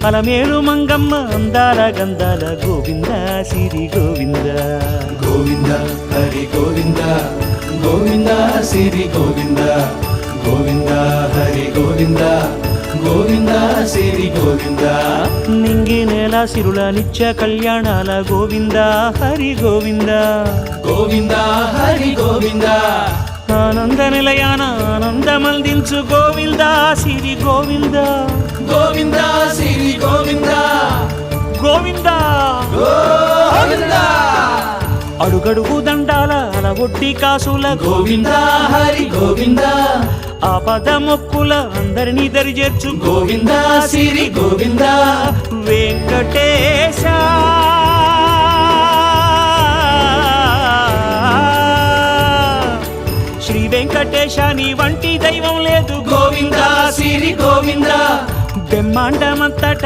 అలమేలు మంగమ్మ అందాల గంధాల గోవింద సిరి గోవింద గోవింద హరి గోవింద గోవింద సిరి గోవింద గోవింద హరి గోవింద గోవింద సిరి గోవింద నింగి నేల సిరుల నిత్య కళ్యాణాల గోవింద హరి గోవింద గోవింద హరి గోవింద ఆనంద నిలయాన ఆనందమందించు గోవింద సిరి గోవింద గోవింద సిరి గోవింద గోవింద గోవింద అడుగడుగు దండాల అలవొడ్డి కాసుల గోవింద హరి గోవింద ఆపద మొక్కుల అందరినీ దరిచేర్చు గోవింద సిరి గోవింద వెంకటేశ శ్రీ వెంకటేశ నీ వంటి దైవం లేదు గోవింద సిరి గోవింద బ్రహ్మాండమంతట